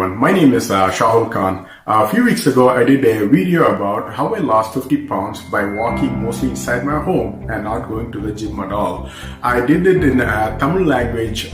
everyone, my name is Shahul Khan. A few weeks ago I did a video about how I lost 50 pounds by walking mostly inside my home and not going to the gym at all. I did it in Tamil language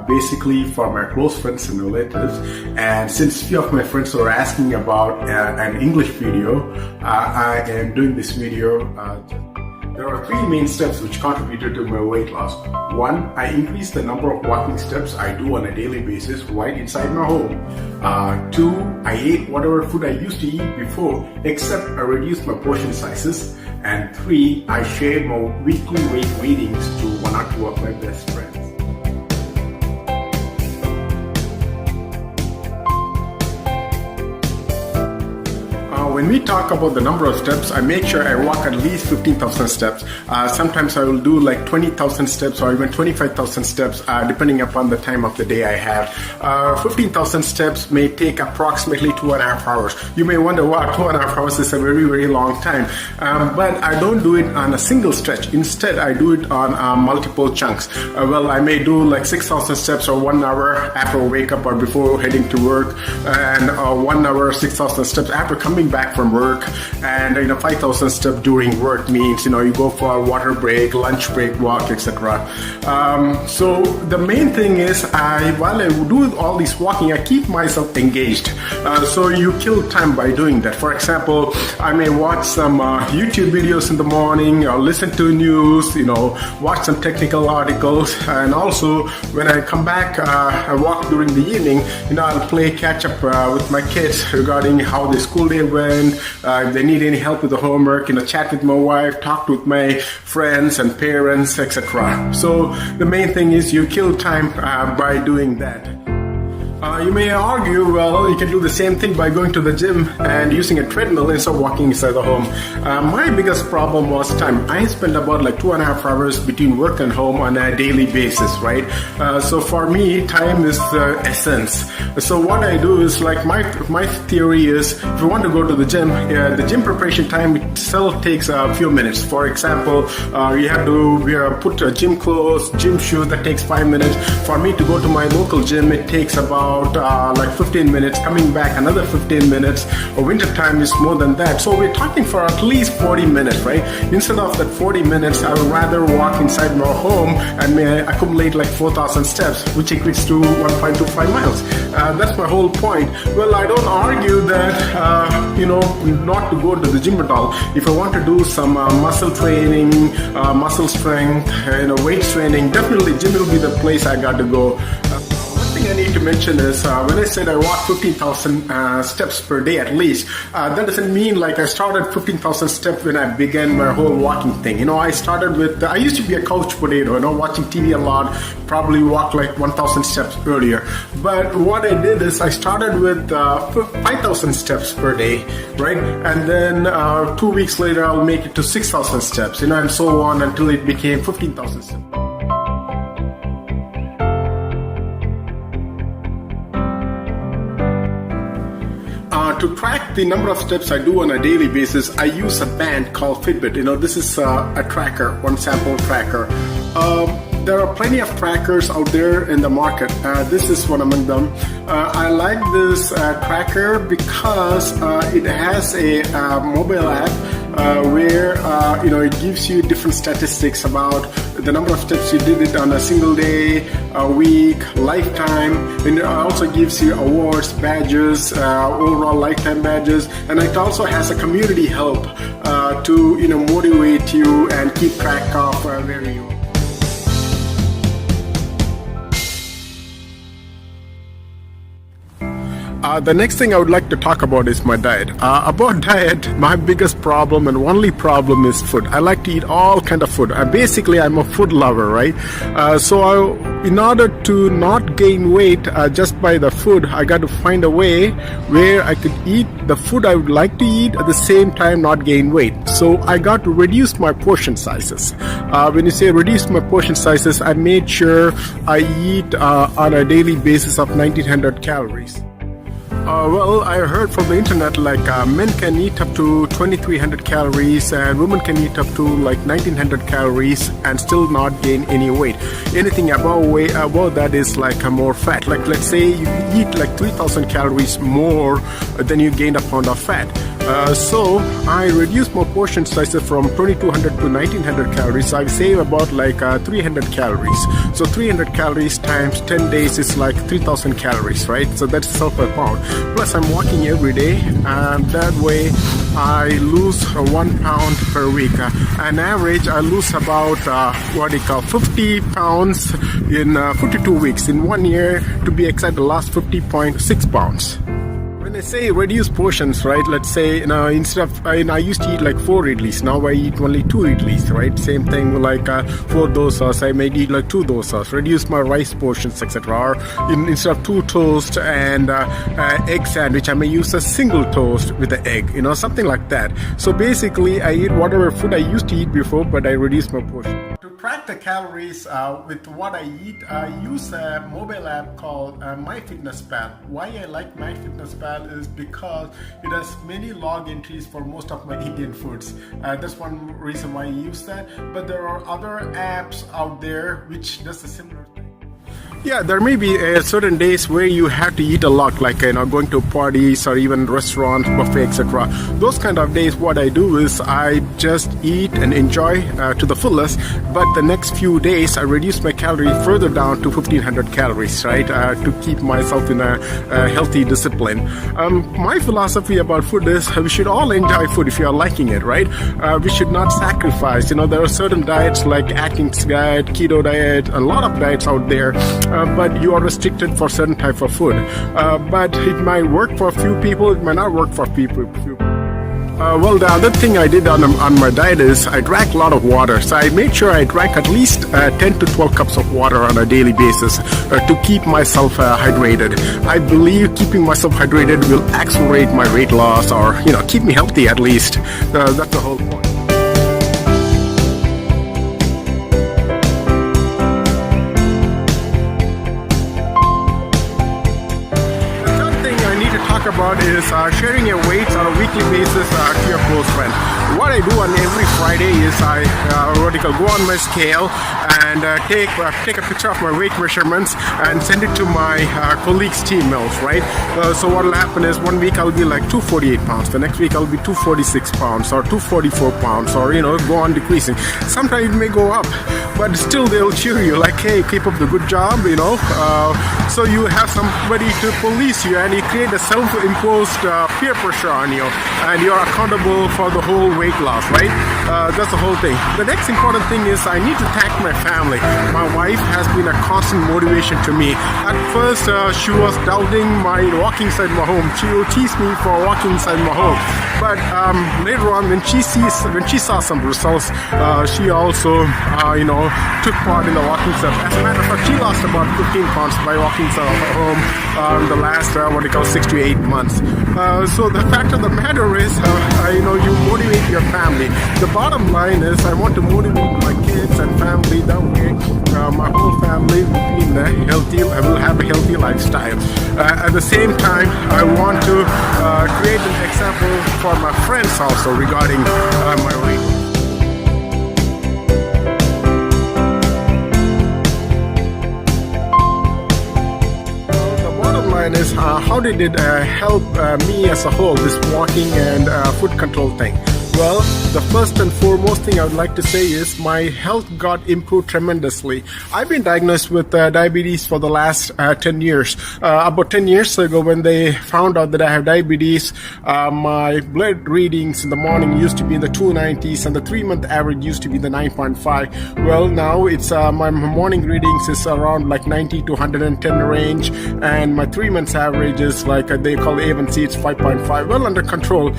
basically for my close friends and relatives, and since few of my friends were asking about an English video, I am doing this video. There are three main steps which contributed to my weight loss. One, I increased the number of walking steps I do on a daily basis right inside my home. Two, I ate whatever food I used to eat before, except I reduced my portion sizes. And three, I shared my weekly weight readings to one or two of my best friends. When we talk about the number of steps, I make sure I walk at least 15,000 steps. Sometimes I will do like 20,000 steps or even 25,000 steps, depending upon the time of the day I have. 15,000 steps may take approximately 2.5 hours. You may wonder, wow, 2.5 hours is a very, very long time. But I don't do it on a single stretch. Instead, I do it on multiple chunks. I may do like 6,000 steps or 1 hour after I wake up or before heading to work, and 1 hour, 6,000 steps after coming back from work, and 5,000 steps during work means you go for a water break, lunch break, walk, etc. So the main thing is, while I do all this walking, I keep myself engaged. So you kill time by doing that. For example, I may watch some YouTube videos in the morning, or listen to news, watch some technical articles, and also when I come back, I walk during the evening. I'll play catch up with my kids regarding how the school day went. If they need any help with the homework, chat with my wife, talk with my friends and parents, etc. So the main thing is you kill time by doing that. You may argue, you can do the same thing by going to the gym and using a treadmill instead of walking inside the home. My biggest problem was time. I spend about 2.5 hours between work and home on a daily basis, right? So for me, time is the essence. So what I do is, my theory is, if you want to go to the gym preparation time itself takes a few minutes. For example, you have to put gym clothes, gym shoes, that takes 5 minutes. For me to go to my local gym, it takes about 15 minutes, coming back another 15 minutes. Winter time is more than that. So we're talking for at least 40 minutes, right? Instead of that 40 minutes, I would rather walk inside my home and may accumulate 4,000 steps, which equates to 1.25 miles. That's my whole point. I don't argue that, not to go to the gym at all. If I want to do some muscle training, muscle strength, weight training, definitely gym will be the place I got to go. I need to mention is, when I said I walk 15,000 steps per day at least, that doesn't mean I started 15,000 steps when I began my whole walking thing. I started with, I used to be a couch potato, watching TV a lot, probably walk 1,000 steps earlier. But what I did is I started with 5,000 steps per day, right? And then 2 weeks later, I'll make it to 6,000 steps, and so on until it became 15,000 steps. To track the number of steps I do on a daily basis, I use a band called Fitbit. This is a tracker, one sample tracker. There are plenty of trackers out there in the market. This is one among them. I like this tracker because it has a mobile app where it gives you different statistics about the number of steps you did it on a single day, a week, lifetime, and it also gives you awards, badges, overall lifetime badges, and it also has a community help to motivate you and keep track of where you are. The next thing I would like to talk about is my diet. About diet, my biggest problem and only problem is food. I like to eat all kind of food. Basically, I'm a food lover, right? In order to not gain weight just by the food, I got to find a way where I could eat the food I would like to eat at the same time not gain weight. So I got to reduce my portion sizes. When you say reduce my portion sizes, I made sure I eat on a daily basis of 1900 calories. Well, I heard from the internet like men can eat up to 2300 calories and women can eat up to like 1900 calories and still not gain any weight. Anything above that is like more fat. Like let's say you eat like 3000 calories more than you gained a pound of fat. So I reduced my portion sizes from 2200 to 1900 calories. I save about like 300 calories. So 300 calories times 10 days is like 3000 calories, right? So that's itself a pound. Plus I'm walking every day, and that way I lose 1 pound per week. On average, I lose about 50 pounds in 52 weeks. In 1 year, to be exact, I lost 50.6 pounds. When I say reduce portions, right? Let's say instead of I used to eat like 4 idlis, now I eat only 2 idlis, right? Same thing like 4 dosas, I may eat like 2 dosas. Reduce my rice portions, etc. Or instead of 2 toast and egg sandwich, I may use a single toast with the egg, something like that. So basically, I eat whatever food I used to eat before, but I reduce my portion. To track the calories with what I eat, I use a mobile app called MyFitnessPal. Why I like MyFitnessPal is because it has many log entries for most of my Indian foods. That's one reason why I use that. But there are other apps out there which does a similar thing. Yeah, there may be certain days where you have to eat a lot, like going to parties or even restaurants, buffet, etc. Those kind of days, what I do is I just eat and enjoy to the fullest. But the next few days, I reduce my calories further down to 1500 calories, right, to keep myself in a healthy discipline. My philosophy about food is we should all enjoy food if you are liking it, right? We should not sacrifice. There are certain diets like Atkins diet, keto diet, a lot of diets out there. But you are restricted for certain type of food. But it might work for a few people, it might not work for few people. Well, the other thing I did on my diet is I drank a lot of water. So I made sure I drank at least 10 to 12 cups of water on a daily basis to keep myself hydrated. I believe keeping myself hydrated will accelerate my weight loss, or keep me healthy at least. That's the whole point. About is sharing your weights on a weekly basis to your close friend. What I do on every Friday is I go on my scale and take a picture of my weight measurements and send it to my colleagues' team meals, right? So what will happen is 1 week I'll be like 248 pounds, the next week I'll be 246 pounds or 244 pounds, or go on decreasing. Sometimes it may go up, but still they'll cheer you like, hey, keep up the good job, so you have somebody to police you, and you create a self-imposed peer pressure on you, and you're accountable for the whole weight loss, right? That's the whole thing. The next important thing is I need to thank my family. My wife has been a constant motivation to me. At first, she was doubting my walking inside my home. She will tease me for walking inside my home. But later on, when she saw some results, she also, took part in the walking stuff. As a matter of fact, she lost about 15 pounds by walking inside her home in the last 6 to 8 months. So the fact of the matter is, you motivate your family. The bottom line is I want to motivate my kids and family. That way, my whole family will be in I will have a healthy lifestyle. At the same time, I want to create an example for my friends also regarding my weight. Is how did it help me as a whole, this walking and food control thing? Well, the first and foremost thing I would like to say is my health got improved tremendously. I've been diagnosed with diabetes for the last 10 years. About 10 years ago, when they found out that I have diabetes, my blood readings in the morning used to be in the 290s, and the 3-month average used to be the 9.5. Well, now it's my morning readings is around like 90 to 110 range, and my 3 months average is like they call A1C, it's 5.5, well under control.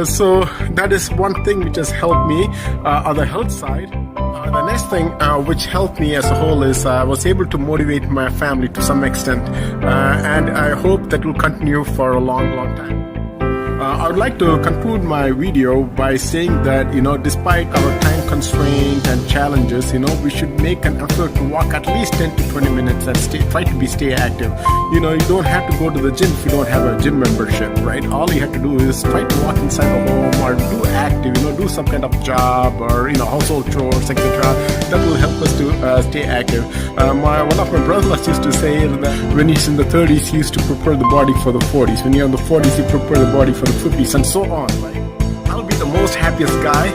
So that is one thing which has helped me on the health side. The next thing which helped me as a whole is I was able to motivate my family to some extent, and I hope that will continue for a long time. I would like to conclude my video by saying that, despite our time constraint and challenges, we should make an effort to walk at least 10 to 20 minutes and try to stay active. You don't have to go to the gym if you don't have a gym membership, right? All you have to do is try to walk inside the home or do active, do some kind of job or, household chores, etc. That will help us to stay active. One of my brothers used to say that when he's in the 30s, he used to prepare the body for the 40s. When you're in the 40s, you prepare the body for the 50s and so on, right? I'll be the most happiest guy.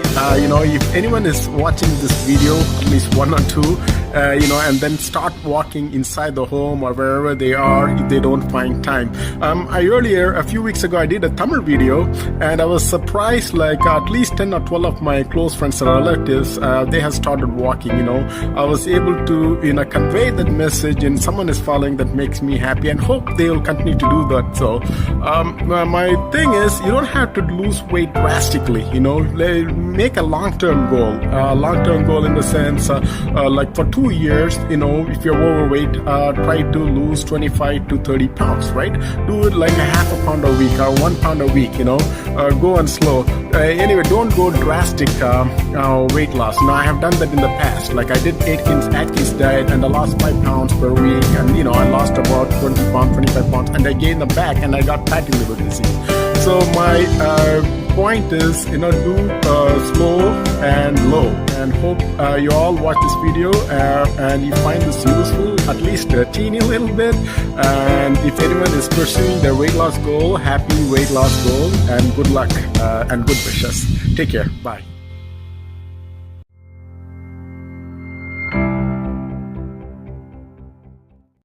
If anyone is watching this video, at least one or two, and then start walking inside the home or wherever they are if they don't find time. A few weeks ago, I did a Tamil video and I was surprised, like at least 10 or 12 of my close friends and relatives, they have started walking, I was able to, convey that message and someone is following that makes me happy and hope they will continue to do that. So, my thing is, you don't have to lose weight drastically, make a long-term goal in the sense, like for 2 years, if you're overweight, try to lose 25 to 30 pounds, right? Do it like a half a pound a week or 1 pound a week, go on slow. Anyway, don't go drastic weight loss. Now, I have done that in the past. Like I did Atkins diet and I lost 5 pounds per week and, I lost about 20 pounds, 25 pounds and I gained them back and I got fatty liver disease. So my point is, do slow and low, and hope you all watch this video and you find this useful, at least a teeny little bit. And if anyone is pursuing their weight loss goal, happy weight loss goal and good luck and good wishes. Take care. Bye.